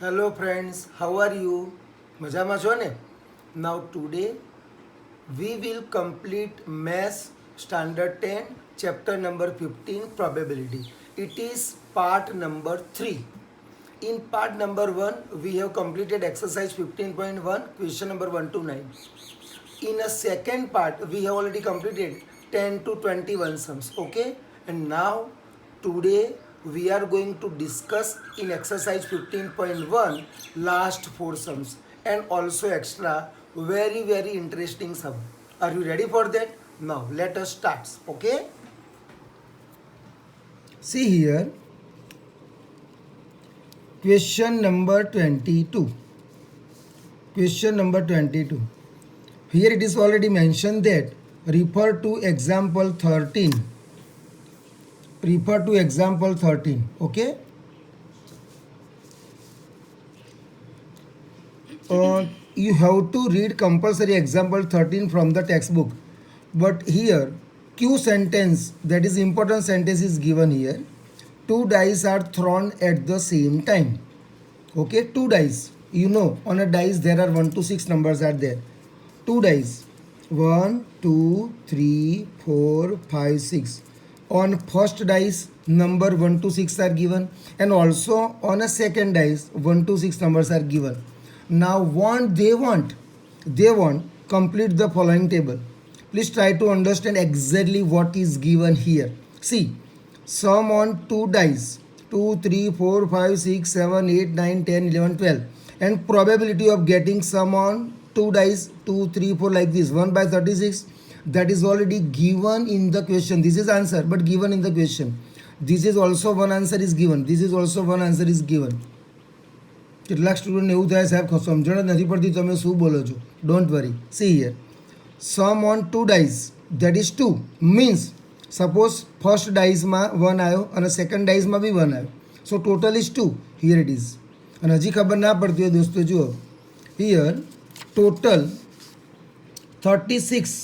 Hello friends, how are you? મજામાં છો ને? Now today we will complete Maths Standard 10 chapter number 15 probability. It is part number 3. In part number 1 we have completed exercise 15.1 question number 1 to 9. In a second part we have already completed 10 to 21 sums, okay? And now today we are going to discuss in exercise 15.1 last 4 sums and also extra very interesting sum. Are you ready for that? Now let us start, okay? See here, question number 22. Question number 22. Here it is already mentioned that refer to example 13. Refer to example 13, okay? You have to read compulsory example 13 from the textbook. But here, Q sentence, that is important sentence, is given here. 2 dice are thrown at the same time. Okay, 2 dice. You know, on a dice there are 1 to 6 numbers are there. 2 dice. 1, 2, 3, 4, 5, 6. On first dice, number 1 to 6 are given, and also on a second dice, 1 to 6 numbers are given. Now they want complete the following table. Please try to understand exactly what is given here. See, sum on 2 dice, 2, 3, 4, 5, 6, 7, 8, 9, 10, 11, 12, and probability of getting sum on 2 dice, 2, 3, 4, like this, 1 by 36. That is already given in the question. This is answer, but given in the question. This is also one answer is given. This is also one answer is given. કેટલાક student એવું થાય સાહેબ સમજણ જ નથી પડતી તમે શું બોલો છો. Don't worry. See here, sum on 2 dice, that is 2 means suppose first ડાઇસમાં 1 આવ્યો અને સેકન્ડ ડાઇસમાં બી 1 આવ્યો. So total is 2. Here it is. અને હજી ખબર ના પડતી હોય દોસ્તો, જુઓ here total 36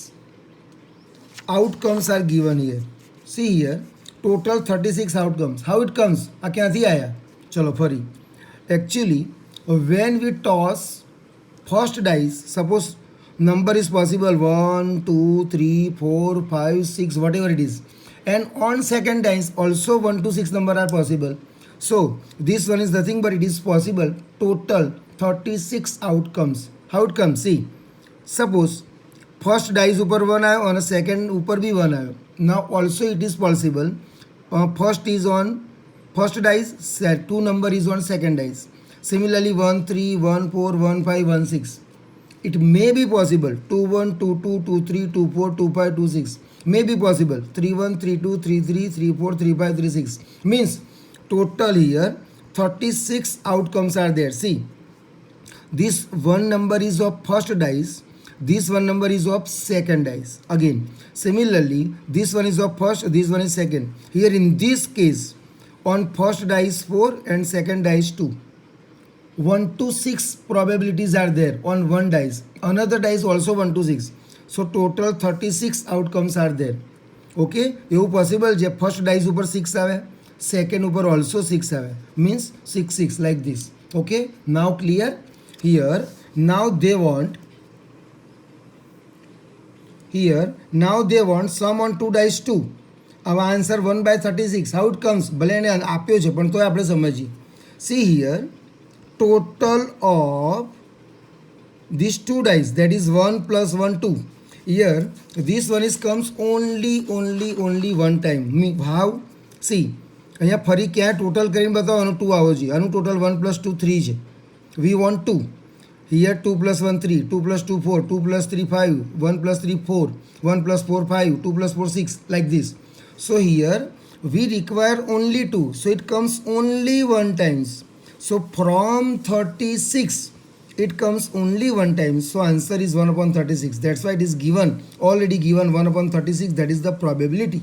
outcomes are given here. See here, total 36 outcomes. How it comes? આ ક્યાંથી આયા? ચલો ફરી. Actually, when we toss first dice, suppose number is possible 1, 2, 3, 4, 5, 6, whatever it is. And on second dice also 1 to 6 number are possible. So this one is nothing but it is possible. Total 36 outcomes. How it comes? See, suppose first dice ऊपर 1 आयो और second ऊपर भी 1 आयो. Now also it is possible. First is on first dice, 2 number is on second dice. Similarly 1, 3, 1, 4, 1, 5, 1, 6. It may be possible 2, 1, 2, 2, 2, 3, 2, 4, 2, 5, 2, 6. May be possible 3, 1, 3, 2, 3, 3, 3, 4, 3, 5, 3, 6. Means total here 36 outcomes are there. See, this one number is of first dice. This one number is of second dice. Again, similarly, this one is of first, this one is second. Here in this case, on first dice 4 and second dice 2. 1 to 6 probabilities are there on one dice. Another dice also 1 to 6. So total 36 outcomes are there. Okay? એવું possible જે first dice ઉપર 6 આવે, second ઉપર also 6 આવે. Means 6, 6 like this. Okay? Now clear? Here, now they want sum on 2 dice 2. our answer 1 by 36. How it comes? ભલે એને આપ્યો છે પણ તોય આપણે સમજીએ. See here, total of these 2 dice, that is 1 plus 1, 2. Here this one is comes only one time. How? See, અહીંયા ફરી ક્યાં ટોટલ કરીને બતાવો. આનું 2 આવો જોઈએ. આનું ટોટલ 1 plus 2 3 છે. We want 2. Here 2 plus 1 3, 2 plus 2 4, 2 plus 3 5, 1 plus 3 4, 1 plus 4 5, 2 plus 4 6, like this. So here we require only 2. So it comes only one times. So from 36 it comes only one time. So answer is 1 upon 36. That's why it is given, already given 1 upon 36. That is the probability.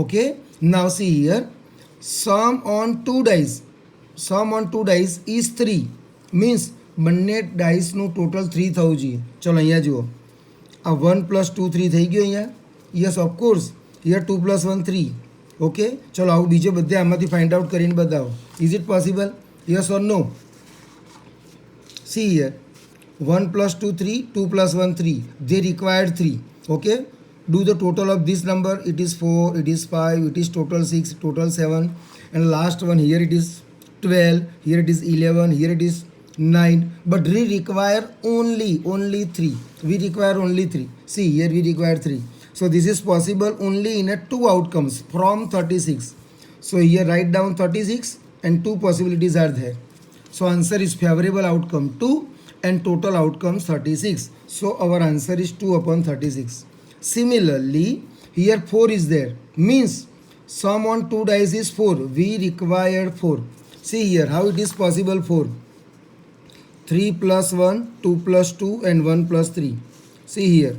Okay. Now see here, sum on 2 dice. Sum on 2 dice is 3. Means બંને ડાઇસનું total 3 થવું જોઈએ. ચલો અહીંયા જુઓ, આ 1 + 2 3 થઈ ગયો અહીંયા. Yes of course. હિયર 2 + 1 3. ઓકે, ચલો આવું બીજે બધે આમાંથી ફાઇન્ડ આઉટ કરીને બતાવો. Is it possible? Yes or no? See here, 1 plus 2 3, 2 plus 1 3, they required 3. Okay, do the total of this number. It is 4, it is 5, it is total 6, total 7, and last one here it is 12, here it is 11, here it is 9, but we require only 3. We require only 3. See here, we require 3. So this is possible only in a 2 outcomes from 36. So here write down 36 and 2 possibilities are there. So answer is favorable outcome 2 and total outcomes 36. So our answer is 2 upon 36. Similarly, here 4 is there. Means sum on 2 dice is 4. We require 4. See here how it is possible 4. 3 plus 1, 2 plus 2 and 1 plus 3. See here.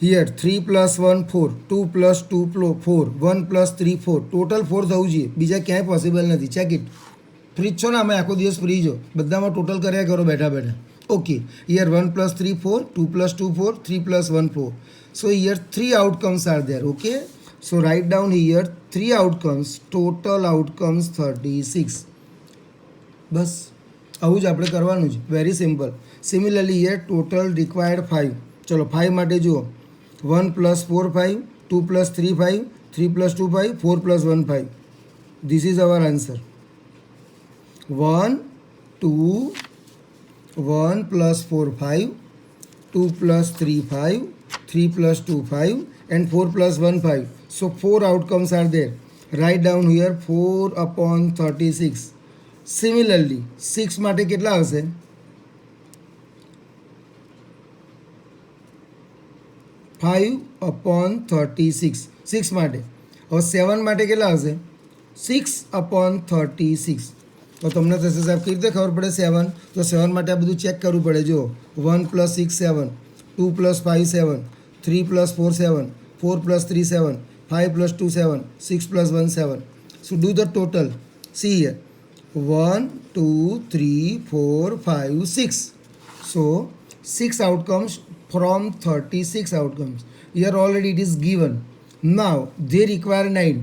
Here 3 plus 1 4, 2 plus 2 4, 1 plus 3 4. Total 4 થવું જોઈએ, બીજા ક્યાંય possible નથી. Check it. Free છો ને અમે આખો દિવસ ફ્રી છો, બધામાં ટોટલ કર્યા કરો બેઠા બેઠા. Okay, here 1 plus 3 4, 2 plus 2 4, 3 plus 1 4. So here 3 outcomes are there. Okay, so write down here 3 outcomes, total outcomes 36. બસ આવું જ આપણે કરવાનું છે. Very simple. Similarly here total required 5. ચલો 5 માટે જુઓ, 1 plus 4 5, 2 plus 3 5, 3 plus 2 5, 4 plus 1 5. This is our answer. 1 2 1 plus 4 5, 2 plus 3 5, 3 plus 2 5 and 4 plus 1 5. So 4 outcomes are there. Write down here 4 upon 36. Similarly 6 માટે કેટલા આવશે? 5 upon 36. 6 માટે. હવે 7 માટે કેટલા આવશે? 6 upon 36. તો તમને થશે સાહેબ કેવી રીતે ખબર પડે 7? તો 7 માટે આ બધું ચેક કરવું પડે. જો 1 plus 6 7, 2 plus 5 7, 3 plus 4 7, 4 plus 3 7, 5 plus 2 7, 6 plus 1 7. So do the total. See here, 1 2 3 4 5 6. So 6 outcomes from 36 outcomes. Here already it is given. Now they require 9.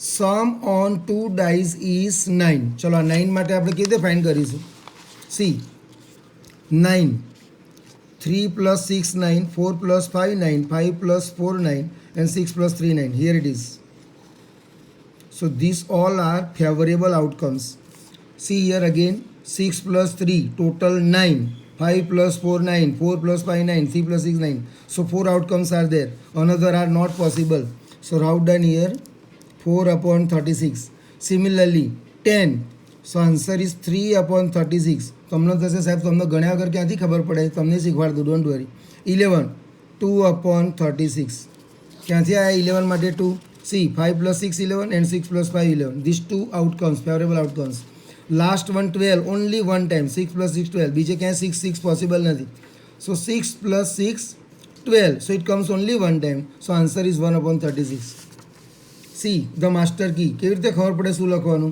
Sum on 2 dice is 9. ચલો 9 માટે આપણે કેવી રીતે ફાઇન્ડ કરીશું? See, 9, 3 plus 6 9, 4 plus 5 9, 5 plus 4 9 and 6 plus 3 9. Here it is. So these all are favorable outcomes. See here again, 6 plus 3 total 9, 5 plus 4 9, 4 plus 5 9, 3 plus 6 9. So 4 outcomes are there. Another are not possible. So write down here 4 upon 36. Similarly 10. So answer is 3 upon 36. તમને થશે સાહેબ તમને ગણ્યા વગર ક્યાંથી ખબર પડે? તમને શીખવાડ દઉં, ડોન્ટ વરી. 11, 2 upon 36. ક્યાંથી આવ્યા 11 માટે 2? See, 5 plus 6 11 and 6 plus 5 11. These 2 outcomes, favorable outcomes. Last one 12, only one time. 6 plus 6 12. બીજે ક્યાંય 6 6 possible નથી. So 6 plus 6 12. So it comes only one time. So answer is 1 upon 36. See the master key. કેવી રીતે ખબર પડે શું લખવાનું?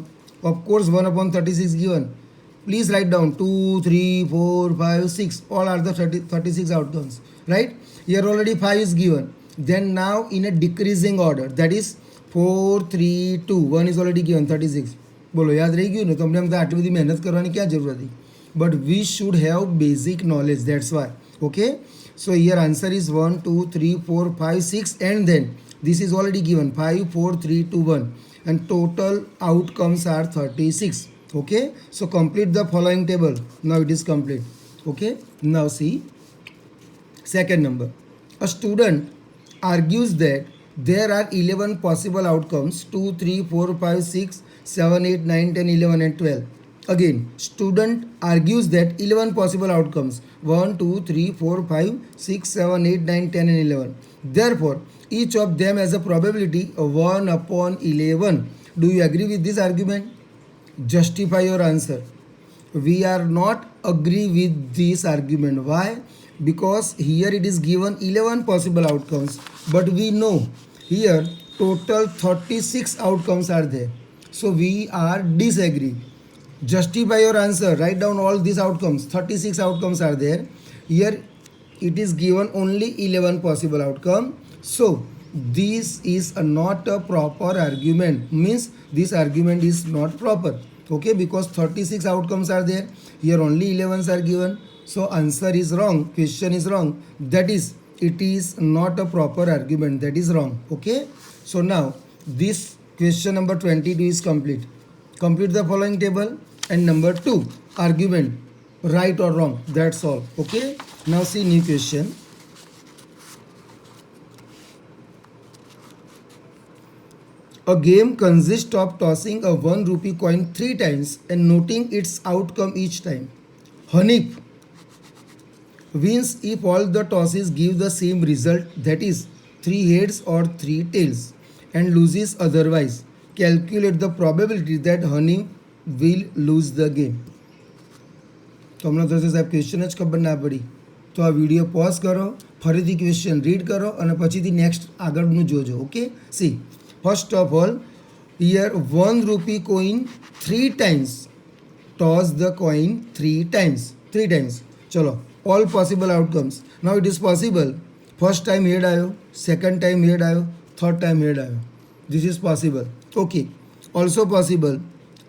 Of course 1 upon 36 given. Please write down 2 3 4 5 6. All are the 36 outcomes. Right? Here already 5 is given. Then now in a decreasing order. That is 4 3 2. 1 is already given 36. બોલો યાદ રહી ગયું ને? તમને એમ આટલી બધી મહેનત કરવાની ક્યાં જરૂર હતી? But we should have basic knowledge, that's why. Okay, so here answer is 1 2 3 4 5 6 and then this is already given 5 4 3 2 1 and total outcomes are 36. Okay, so complete the following table. Now it is complete. Okay, now see second number. A student argues that there are 11 possible outcomes 2 3 4 5 6 7 8 9 10 11 and 12. Again, student argues that 11 possible outcomes 1 2 3 4 5 6 7 8 9 10 and 11. Therefore each of them has a probability of 1 upon 11. Do you agree with this argument? Justify your answer. We are not agree with this argument. Why? Because here it is given 11 possible outcomes, but we know here total 36 outcomes are there. So we are disagree. Justify your answer. Write down all these outcomes. 36 outcomes are there. Here it is given only 11 possible outcome. So this is not a proper argument. Means this argument is not proper. Okay, because 36 outcomes are there, here only 11s are given, so answer is wrong, question is wrong, that is it is not a proper argument, that is wrong. Okay, so now this question number 22 is complete. Complete the following table, and number 2 argument, right or wrong, that's all. Okay, now see new question. A game consists of tossing a 1 rupee coin 3 times and noting its outcome each time. Hanif wins if all the tosses give the same result, that is 3 heads or 3 tails, and loses otherwise. Calculate the probability that Hanif will lose the game. તો હમણાં થશે સાહેબ question જ ખબર ના પડી, તો આ વિડીયો પોઝ કરો, ફરીથી ક્વેશ્ચન રીડ કરો અને પછીથી નેક્સ્ટ આગળનું જોજો. Okay, C first of all, here 1 rupee coin 3 times, toss the coin 3 times, 3 times. ચલો, all possible outcomes. Now it is possible, first time head आयो, second time head आयो, third time head आयो, this is possible. Okay, also possible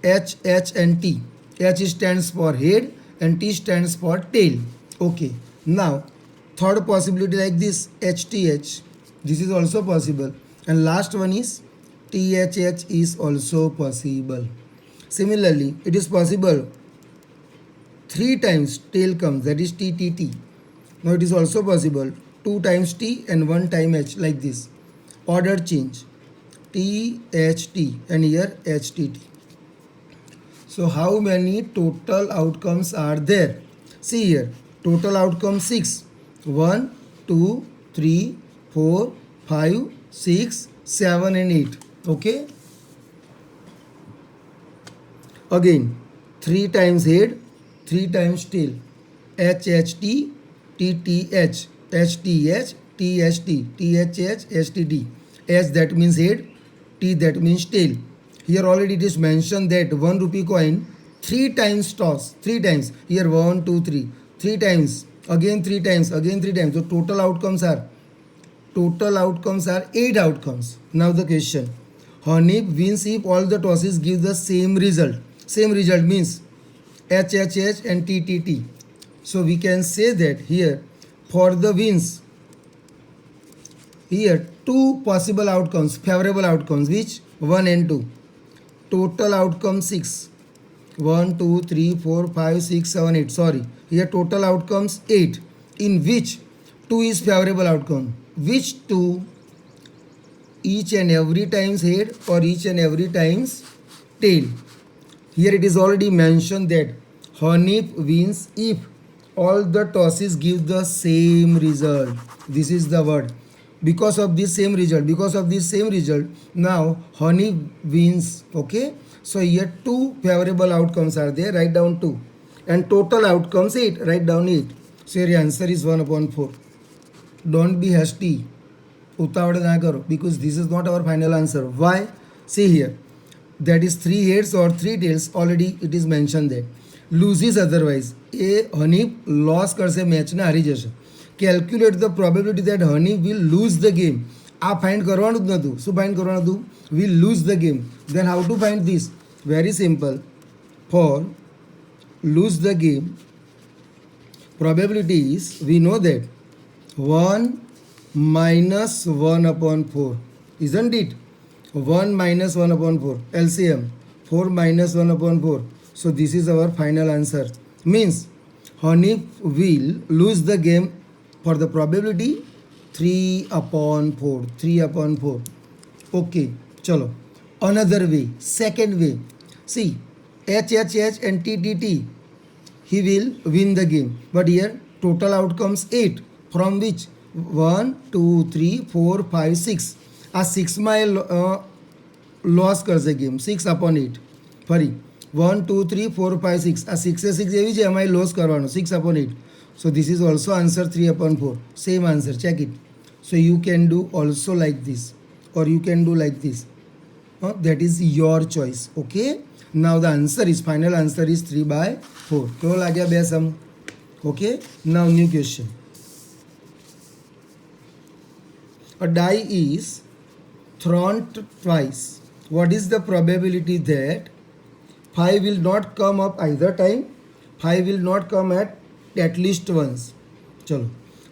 H, H and T. H stands for head and T stands for tail. Okay, now third possibility like this, HTH, this is also possible, and last one is THH is also possible. Similarly, it is possible 3 times tail comes, that is TTT. Now it is also possible 2 times T and 1 time H, like this. Order change, THT and here HTT. So how many total outcomes are there? See here, total outcome 6. 1, 2, 3, 4, 5, 6, 7 and 8. Okay, again 3 times head, 3 times tail, HHT, TTH, HTH, THT, THH, HTT. H that means head, T that means tail. Here already it is mentioned that 1 rupee coin 3 times toss, 3 times, here 1, 2, 3, 3 times, again 3 times, again 3 times. So total outcomes are 8 outcomes. Now the question, Hanif wins if all the tosses give the same result. Same result means HHH and TTT. So we can say that here for the wins, here 2 possible outcomes, favorable outcomes, which 1 and 2. Total outcome 6. 1, 2, 3, 4, 5, 6, 7, 8. Sorry, here total outcomes 8, in which 2 is favorable outcome. Which 2? Each and every times head or each and every times tail. Here it is already mentioned that Hanif wins if all the tosses give the same result. This is the word. Because of this same result, now Hanif wins. Okay, so here 2 favorable outcomes are there, write down 2, and total outcomes 8, write down 8. So your answer is 1/4. Don't be hasty, ઉતાવળ ના કરો, because this is not our final answer. Why? See here, that is 3 heads or 3 tails, already it is mentioned that. Loses otherwise, A Hanif loss કરશે, મેચને હારી જશે. Calculate the probability that Hanif will lose the game. આ find કરવાનું જ નહોતું. શું find કરવાનું હતું? Will lose the game. Then how to find this? Very simple. For lose the game, probability is, we know that 1 minus 1/4, isn't it? 1 minus 1/4, LCM 4 minus 1/4. So this is our final answer. Means Hanif will lose the game for the probability 3/4. 3/4. Okay, chalo. Another way, second way. See, HHH and TTT, he will win the game. But here total outcomes 8, from which 1, 2, 3, 4, 5, 6. આ 6માં એ loss કરશે game, 6/8. ફરી 1, 2, 3, 4, 5, 6. આ 6 એવી છે, એમાં loss કરવાનો 6/8. So this is also answer 3/4. Same answer, check it. So you can do also like this, or you can do like this. That is your choice. Okay, now the answer is, final answer is 3/4. કેવો લાગ્યા બે સમ? Okay, now new question. A die is thrown twice. What is the probability that 5 will not come up either time. 5 will not come at least once. Chalo.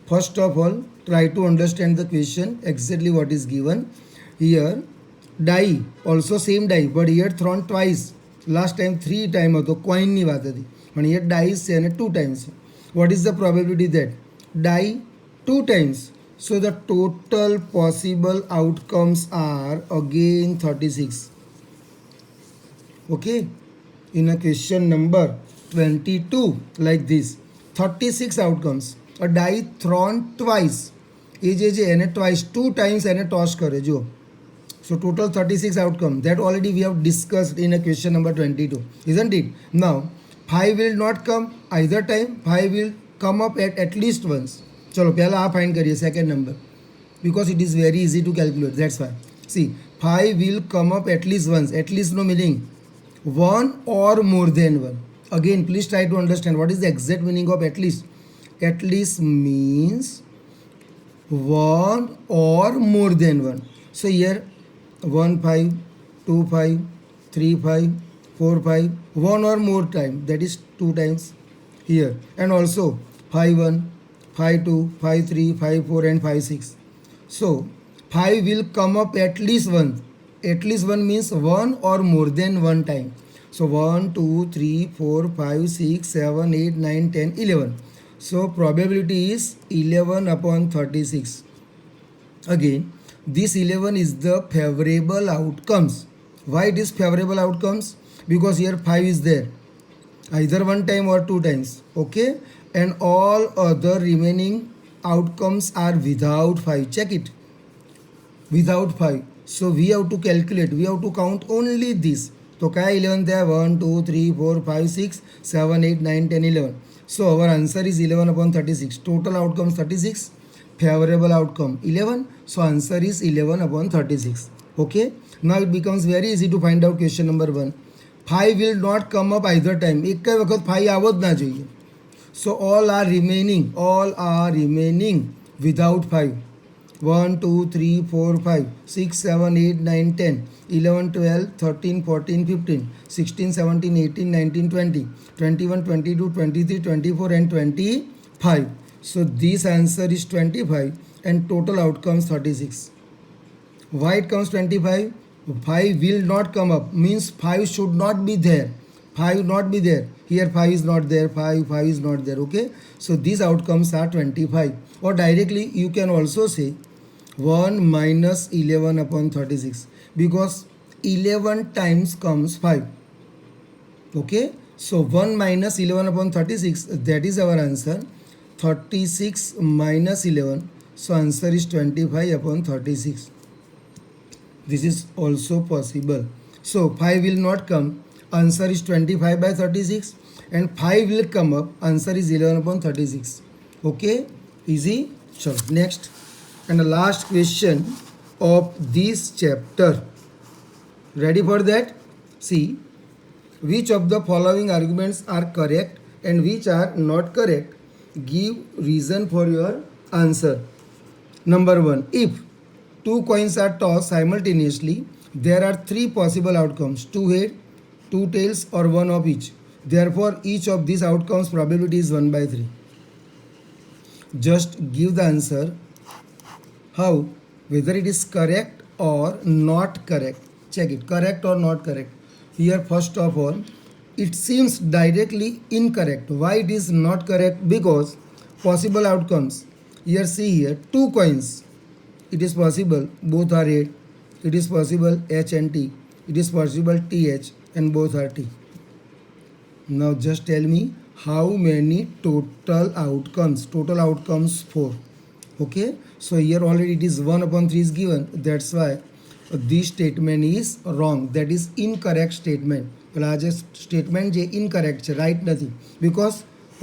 First of all, try to understand the question exactly what is given. Here, die, also same die, but here thrown twice. Last time 3 time હતો કોઈનની વાત હતી પણ here dice છે અને 2 times. What is the probability that die 2 times? So the total possible outcomes are again 36. Okay, in a question number 22 like this, 36 outcomes. A die thrown twice. એ જે છે એને twice 2 times એને toss કરે જો. So total 36 outcome that already we have discussed in a question number 22, isn't it? Now 5 will not come either time. 5 will come up at least once. चलो पहला आप find करिए second number, because it is very easy to calculate, that's why. See, 5 will come up at least once. At least no meaning one or more than one. Again, please try to understand what is the exact meaning of at least. At least means one or more than one. So here 1 5 2 5 3 5 4 5, one or more time, that is 2 times here, and also 5 1 5 2 5 3 5 4 and 5 6. So 5 will come up at least one. At least one means one or more than one time. So 1 2 3 4 5 6 7 8 9 10 11. So probability is 11 upon 36. Again, this 11 is the favorable outcomes. Why it is favorable outcomes? Because here 5 is there either one time or 2 times. Okay, and all other remaining outcomes are without 5. Check it, without 5. So we have to calculate, we have to count only this. तो क्या 11 there? 1 2 3 4 5 6 7 8 9 10 11. So our answer is 11 upon 36. Total outcomes 36, favorable outcome 11. So answer is 11 upon 36. Okay, now it becomes very easy to find out question number 1. 5 will not come up either time. એક કઈ વખત 5 આવો જ ના જોઈએ. So all are remaining without 5. 1 2 3 4 5 6 7 8 9 10 11 12 13 14 15 16 17 18 19 20 21 22 23 24 and 25. So this answer is 25 and total outcomes 36. Why it comes 25? 5 will not come up means 5 should not be there. 5 not be there. Here 5 is not there. 5 is not there. Okay. So these outcomes are 25. Or directly you can also say 1 minus 11 upon 36, because 11 times comes 5. Okay. So 1 minus 11 upon 36, that is our answer. 36 minus 11. So answer is 25 upon 36. This is also possible. So 5 will not come. Answer is 25 by 36. And 5 will come up. Answer is 11 upon 36. Okay. Easy. So next. And the last question of this chapter. Ready for that? See, which of the following arguments are correct and which are not correct? Give reason for your answer. Number 1. If 2 coins are tossed simultaneously, there are 3 possible outcomes: 2 heads, 2 tails, or 1 of each. Therefore, each of these outcomes probability is 1 by 3. Just give the answer. How? Whether it is correct or not correct. Check it, correct or not correct. Here first of all, it seems directly incorrect. Why it is not correct? Because possible outcomes. Here see here 2 coins. It is possible both are head. It is possible H and T. It is possible TH and both are T. Now just tell me how many total outcomes. Total outcomes 4. Okay. So here already it is 1 upon 3 is given. That's why this statement is wrong. That is incorrect statement. પેલા જે statement જે incorrect છે, right નથી, because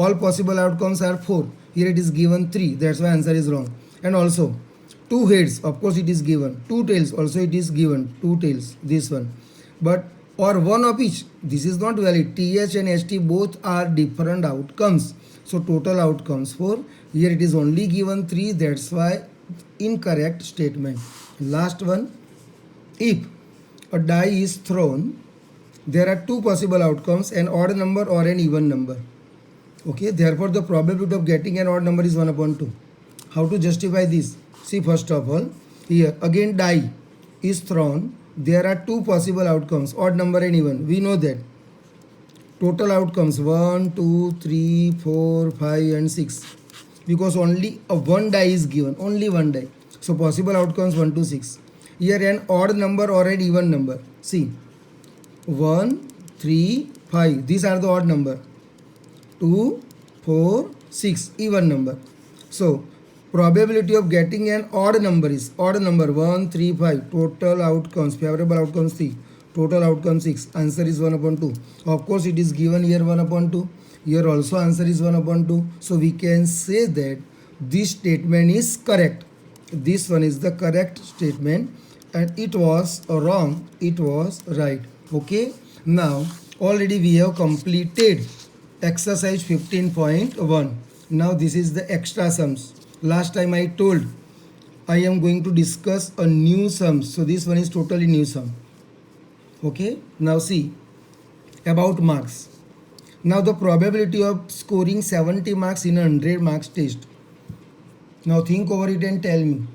all possible outcomes are 4. Here it is given 3. That's why answer is wrong. And also 2 heads, of course it is given. 2 tails, also it is given. 2 tails, this one. But or 1 of each, this is not valid. TH and HT both are different outcomes. So total outcomes 4. Here it is only given 3. That's why incorrect statement. Last one. If a die is thrown there are two possible outcomes, an odd number or an even number. Okay, therefore the probability of getting an odd number is 1 upon 2. How to justify this? See, first of all, here again die is thrown. There are two possible outcomes, odd number and even. We know that. Total outcomes 1, 2, 3, 4, 5 and 6. Because only a one die is given, only one die. So possible outcomes 1 to 6. Here an odd number or an even number. See, 1, 3, 5. These are the odd number. 2, 4, 6 even number. So probability of getting an odd number is odd number 1, 3, 5. Total outcomes, favorable outcomes 3. Total outcome 6. Answer is 1 upon 2. Of course, it is given here 1 upon 2. Here also answer is 1 upon 2. So we can say that this statement is correct. This one is the correct statement and it was wrong. It was right. Okay. Now already we have completed exercise 15.1. Now this is the extra sums. Last time I told I am going to discuss a new sum. So this one is totally new sum. Okay, now see about marks. Now the probability of scoring 70 marks in a 100 marks test. Now think over it and tell me.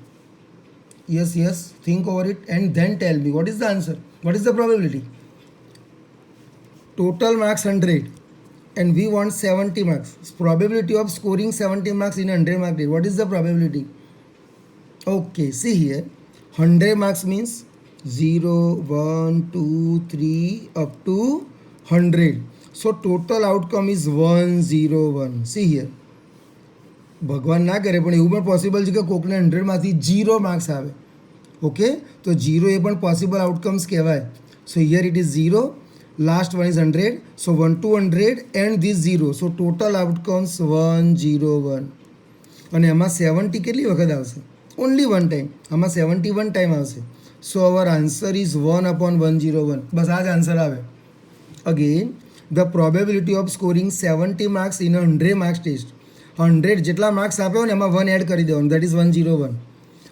Yes, think over it and then tell me what is the answer. What is the probability? Total marks 100 and we want 70 marks. Probability of scoring 70 marks in a 100 mark test. What is the probability? Okay, see here 100 marks means 0, 1, 2, 3 up to 100. So total outcome is 101. See here. ભગવાન ના કરે પણ એવું પણ possible છે કે કોકને 100માંથી 0 marks આવે. ઓકે, તો 0 એ પણ પોસિબલ આઉટકમ્સ કહેવાય. સો here it is 0. Last one is 100. So 1 to 100 and this 0. So total outcomes 101. અને એમાં 70 કેટલી વખત આવશે? Only one time. આમાં 71 ટાઈમ આવશે. So our answer is 1 upon 101. બસ આ જ આન્સર આવે. Again, the probability of scoring 70 marks in a 100 marks test. 100 જેટલા માર્ક્સ આપ્યો ને એમાં 1 એડ કરી દેવાનું, that is 101.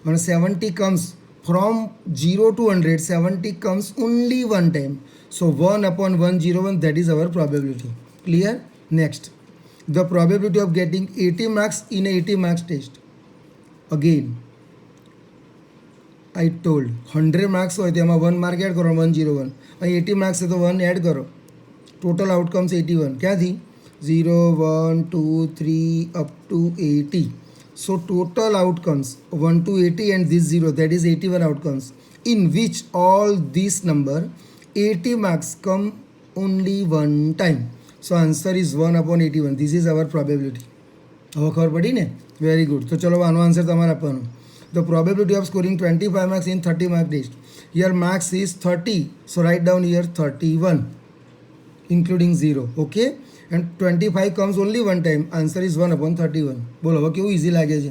અને 70 comes from 0 to 100. 70 comes only one time. So 1 upon 101, that is our probability. Clear? Next, the probability of getting 80 marks in a 80 marks test. Again, I told 100 marks હોય તો એમાં 1 mark add કરો 101. અહીં 80 marks છે તો 1 add કરો. Total outcomes 81. ક્યાંથી? 0, 1, 2, 3 up to 80. So total outcomes 1 to 80 and this 0, that is 81 outcomes, in which all this number 80 marks come only one time. So answer is 1 upon 81. This is our probability. હવે ખબર પડી ને? Very good. તો ચલો આનો answer તમારે આપવાનો. The probability of scoring 25 marks in 30 mark test. Here marks is 30. So write down here 31 including 0. Okay. And 25 comes only one time. Answer is 1 upon 31. બોલો હવે કેવું ઇઝી લાગે છે?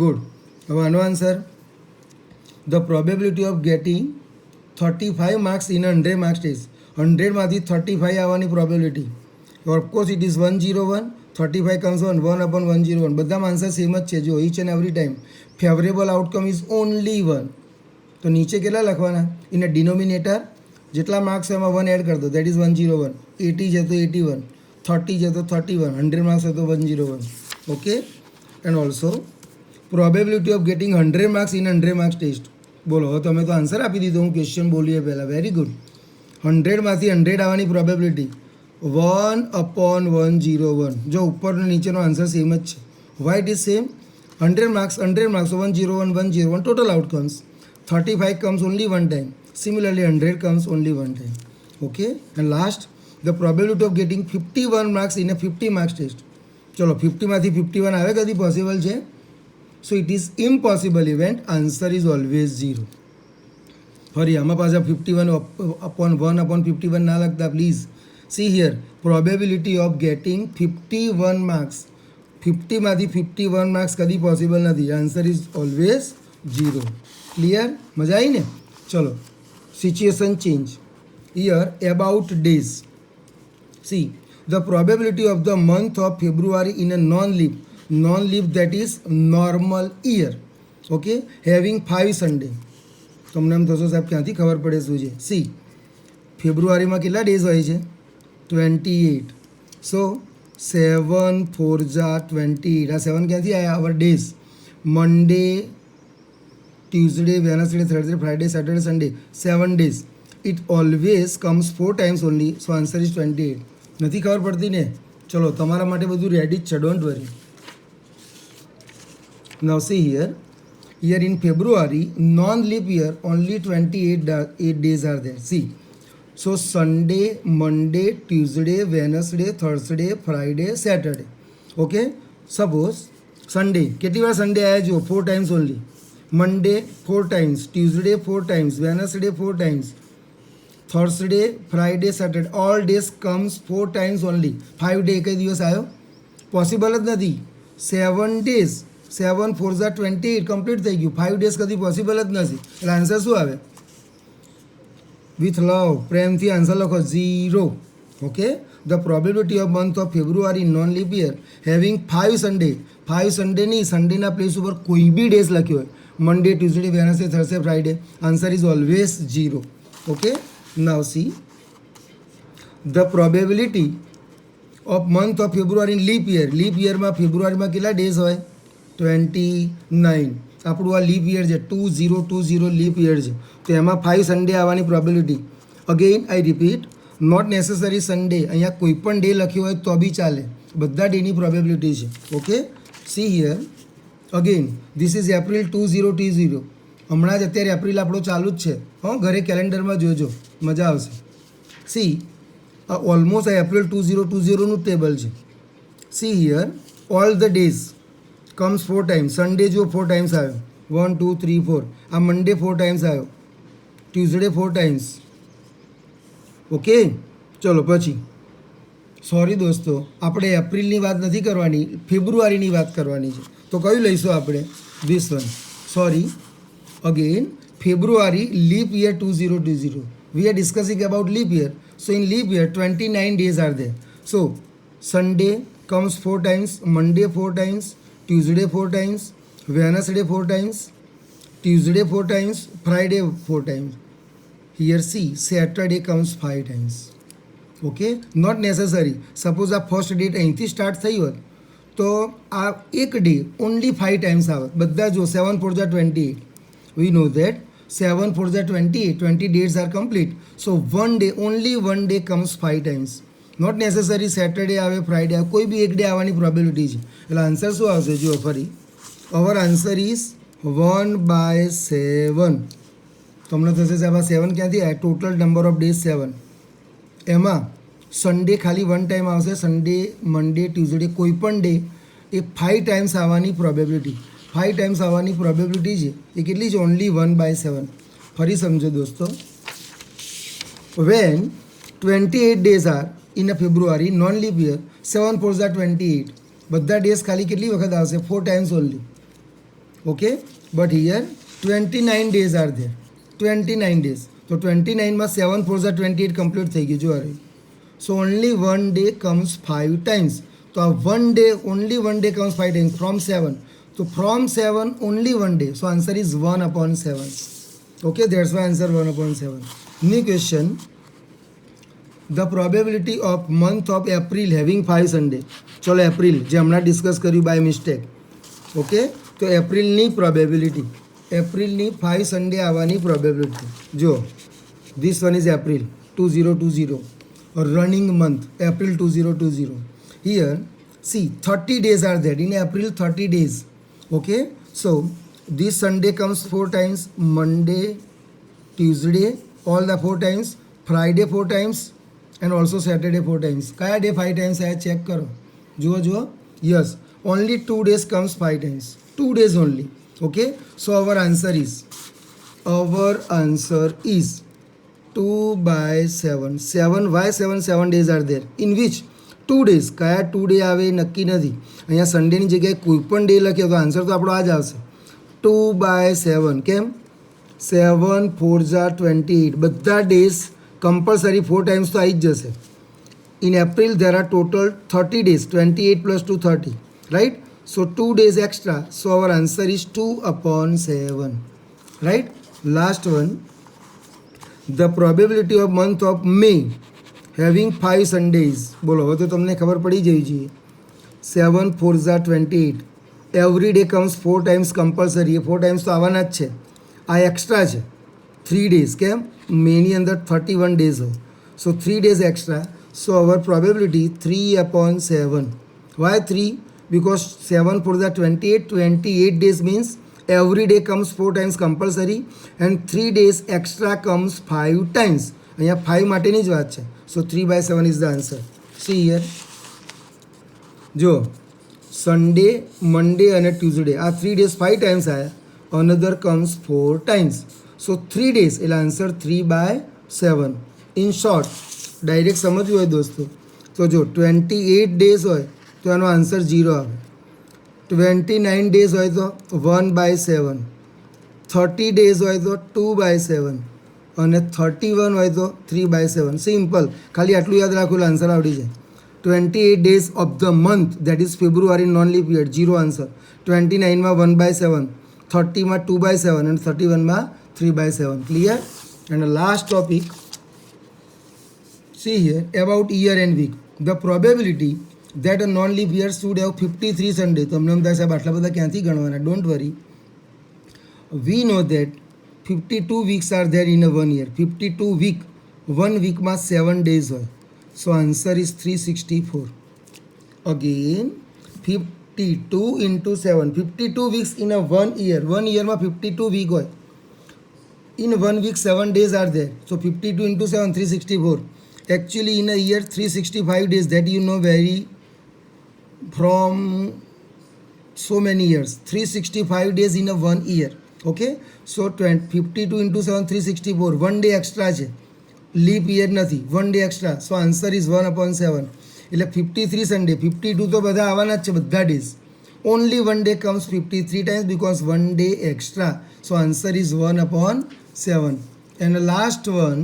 ગુડ. હવે આનો answer, the probability of getting 35 marks in a 100 marks test. 100માંથી 35 આવવાની probability. Of course it is 101. 35 comes 1 upon 101. બધામાં answer same જ છે. જો each and every time favorable outcome is only 1. તો નીચે કેટલા લખવાના? ઇન અ ડિનોમિનેટર જેટલા માર્ક્સ એમાં 1 એડ કરી દો, દેટ ઇઝ 101. 80 છે તો 81, 30 છે તો 31, 100 માર્ક્સ હોય તો 101. Okay. And also probability of getting 100 marks in 100 marks test. બોલો હવે તમે તો આન્સર આપી દીધો, હું ક્વેશ્ચન બોલીએ પહેલાં. Very good. 100માંથી 100 આવવાની પ્રોબેબિલિટી 1 upon 101. જો ઉપરનો નીચેનો આન્સર સેમ જ છે. Why it is same? 100 marks, 101, 101, total outcomes. 35 comes only one time. Similarly, 100 comes only one time. Okay. And last, the probability of getting 51 marks in a 50 marks test. ચલો 50માંથી 51 આવે કદી possible છે? So it is impossible event. Answer is always 0. ફરી આમાં પાછા 51 upon 1 upon 51 ના લખતા please. See here, probability of getting 51 marks. 50માંથી 51 marks કદી પોસિબલ નથી. Answer is always 0. ક્લિયર? મજા આવી ને? ચલો situation change. Here about days. C the probability of the month of February in a non-leap that is normal year, okay, having 5 Sunday. તમને એમ થશો સાહેબ ક્યાંથી ખબર પડે શું છે? સી ફેબ્રુઆરીમાં કેટલા ડેઝ હોય છે? 28. સો 7 4 જા 28. આ 7 ક્યાંથી આવ્યા? Our days. Monday, Tuesday, Wednesday, Thursday, Friday, Saturday, Sunday. 7 days. It always comes 4 times only. So answer is 28. નથી ખબર પડતી ને? ચલો તમારા માટે બધું રેડી જ છે, don't worry. Now see here. Here in February, non-leap year, only 8 days are there. See. So Sunday, Monday, Tuesday, Wednesday, Thursday, Friday, Saturday. Okay. Suppose Sunday. કેટલી વાર Sunday આયા જો? 4 times only. Monday 4 times. Tuesday 4 times. Wednesday 4 times. Thursday, Friday, Saturday. All days comes 4 times only. 5 day કઈ દિવસ આવ્યો? Possible જ નથી. 7 days. 7 4 ઝા 28 કમ્પ્લીટ થઈ ગયું. 5 days કદી પોસિબલ જ નથી. એટલે આન્સર શું આવે? વિથ લવ, પ્રેમથી આન્સર લખો 0. Okay. The probability of month of February non leap year having 5 Sunday. 5 Sunday નહીં, સન્ડેના પ્લેસ ઉપર કોઈ બી ડેઝ લખ્યો હોય, Monday, Tuesday, Wednesday, Thursday, Friday, answer is always 0. Okay. Now see the probability of month of February in leap year. Leap યરમાં ફેબ્રુઆરીમાં કેટલા ડેઝ હોય? 29. આપણું આ લીપ યર છે, 2020 લીપ યર છે, તો એમાં 5 સન્ડે આવવાની probability. Again I repeat, not necessary Sunday. અહીંયા કોઈ પણ ડે લખ્યો હોય તો બી ચાલે, બધા ડેની પ્રોબેબિલિટી છે. Okay. C here again, this is April 2020. હમણાં જ અત્યારે એપ્રિલ આપણો ચાલુ જ છે. હં, ઘરે કેલેન્ડરમાં જોજો, મજા આવશે. સી આ ઓલમોસ્ટ આ એપ્રિલ 2020નું ટેબલ છે. C here all the days comes 4 times. Sunday જો 4 times આવ્યો, 1 2 3 4. આ મંડે 4 times આવ્યો, ટ્યુઝડે 4 times. ઓકે. ચલો પછી, સોરી દોસ્તો, આપણે એપ્રિલની વાત નથી કરવાની, ફેબ્રુઆરીની વાત કરવાની છે. તો કયું લઈશું આપણે? This one. Sorry, again February leap year 2020. We are discussing about leap year. So in leap year 29 days are there. So Sunday comes 4 times, Monday 4 times, Tuesday 4 times, Wednesday 4 times, Tuesday 4 times, Friday 4 times. Here see, Saturday comes 5 times. Okay, not necessary. Suppose આ first date અહીંથી start થઈ હોત તો આ એક day only 5 times આવે. બધા જો 7 4 ઝા 28. We know that 7 4 ઝા 28, 20 days are complete. So one day, only one day comes 5 times. Not necessary Saturday આવે, ફ્રાઈડે આવે, કોઈ બી એક ડે આવવાની પ્રોબેબિલિટી છે. એટલે આન્સર શું આવશે? જુઓ ફરી, અવર આન્સર ઇઝ 1/7. તમને થશે સાહેબ આ 7 ક્યાંથી આવે? Total number of days 7. એમાં સન્ડે ખાલી 1 ટાઈમ આવશે. સન્ડે, મંડે, ટ્યુઝડે, કોઈ પણ ડે એ 5 times આવવાની પ્રોબેબિલિટી. 5 times આવવાની પ્રોબેબિલિટી છે એ કેટલી છે? ઓનલી 1/7. ફરી સમજો દોસ્તો, when 28 days are in a February non leap year, 7 4 ઝા 28. બધા ડેઝ ખાલી કેટલી વખત આવશે? 4 times only. Okay. But here 29 days are there. 29 days. તો 29માં 7 4 ઝા 28 કમ્પ્લીટ થઈ ગયું. જો અરે, so only one day comes 5 times. તો આ one day, only one day comes 5 times from 7. તો from 7 only one day. So answer is 1/7. Okay, that's why answer 1/7. New question, the probability of month of April having 5 Sunday. ચલો April જે હમણાં discuss કર્યું by mistake. Okay. તો એપ્રિલની probability, એપ્રિલની 5 Sunday આવવાની probability. જો this one is April 2020, running month April 2020. Here C 30 days are there in April, 30 days. Okay. So this Sunday comes 4 times, Monday, Tuesday, all the 4 times, Friday 4 times, and also Saturday 4 times. કયા day 5 times આયા check કરો. જુઓ જુઓ. Yes, only 2 days comes 5 times. 2 days only. Okay. So our answer is 2/7. 7 days are there. In which 2 days. કયા 2 day આવે નક્કી નથી. અહીંયા સન્ડેની જગ્યાએ કોઈ પણ ડે લખ્યો તો આન્સર તો આપણો આ જ આવશે. 2/7. કેમ? 7 4 ઝા 28. બધા ડેઝ કમ્પલસરી 4 times તો આવી જ જશે. In April there are total 30 days. 28 + 2 30. Right. So 2 days extra. So our answer is 2/7. Right. Last one. The probability of month of May having 5 Sundays. બોલો, હવે તો તમને ખબર પડી જવી જોઈએ. 7 4 28. Every day comes 4 times compulsory. એ 4 ટાઈમ્સ તો આવવાના જ છે. આ એક્સ્ટ્રા છે 3 ડેઝ. કેમ? મેની અંદર 31 ડેઝ હોય, so 3 days extra. So our probability 3/7. Why 3? Because 7 4 28. 28 days means every day comes 4 times compulsory and 3 days extra comes 5 times. અહીંયા 5 માટેની જ વાત છે. સો 3/7 is the answer. C here. જો સન્ડે, મંડે અને ટ્યુઝડે આ 3 days 5 times આવ્યા. Another comes 4 times. સો 3 days એટલે આન્સર 3/7. ઇન શોર્ટ ડાયરેક્ટ સમજવું હોય દોસ્તો તો જો 28 days હોય તો એનો આન્સર 0 આવે. 29 ડેઝ હોય તો 1/7. 30 ડેઝ હોય તો 2/7 અને 31 હોય તો 3/7. સિમ્પલ. ખાલી આટલું યાદ રાખો એટલે આન્સર આવડી જાય. 28 days of the month that is February non leap year, 0 answer. 29માં 1/7, 30માં 2/7 અને 31માં 3/7. Clear? And last topic, see here, about year and week. The probability that a non-leap year should have 53 Sunday. તો અમને એમ થાય સાહેબ આટલા બધા ક્યાંથી ગણવાના? Don't worry. We know that 52 weeks are there in a 1 year. 52 week, 1 weekમાં 7 days હોય. સો answer is 364. Again 52 into 7. 52 weeks in a 1 year. 1 yeરમાં 52 week હોય. In 1 week 7 days are there. So 52 into 7, 364. Actually in a year 365 days, that you know very from so many years. 365 days in a 1 year. Okay, so 52 into 7, 364. 1 day extra છે, leap year નથી, 1 day extra. So answer is 1/7. એટલે 53 Sunday. 52 તો બધા આવવાના જ છે, બધા days. Only 1 day comes 53 times because 1 day extra. So answer is 1/7. And last one,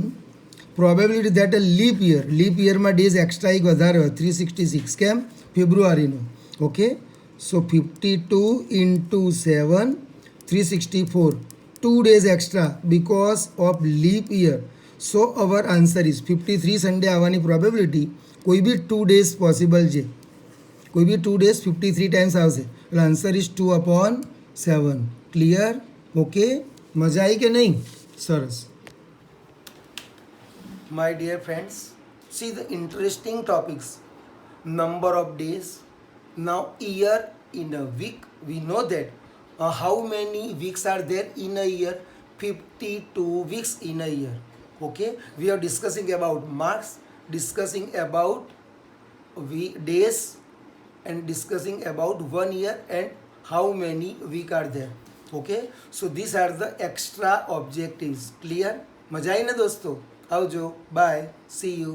probability that a leap યરમાં ડેઝ એક્સ્ટ્રા એક વધારે હોય, 366. કેમ? ફેબ્રુઆરીનો. Okay, so 52 into 7, 364. 2 days extra because of leap year. So hour answer is 53 Sunday આવવાની probability કોઈ બી 2 days possible છે. કોઈ બી 2 days 53 ટાઈમ્સ આવશે એટલે આન્સર ઇઝ 2/7. ક્લિયર? ઓકે, મજા આવી કે નહીં? સરસ. My dear friends, see the interesting topics. Number of days. Now year in a week. We know that how many weeks are there in a year? 52 weeks in a year. Okay. We are discussing about marks, discussing about days and discussing about 1 year and how many weeks are there. Okay. So these are the extra objectives. Clear? મજા આવી ને દોસ્તો? આવજો. By. C you.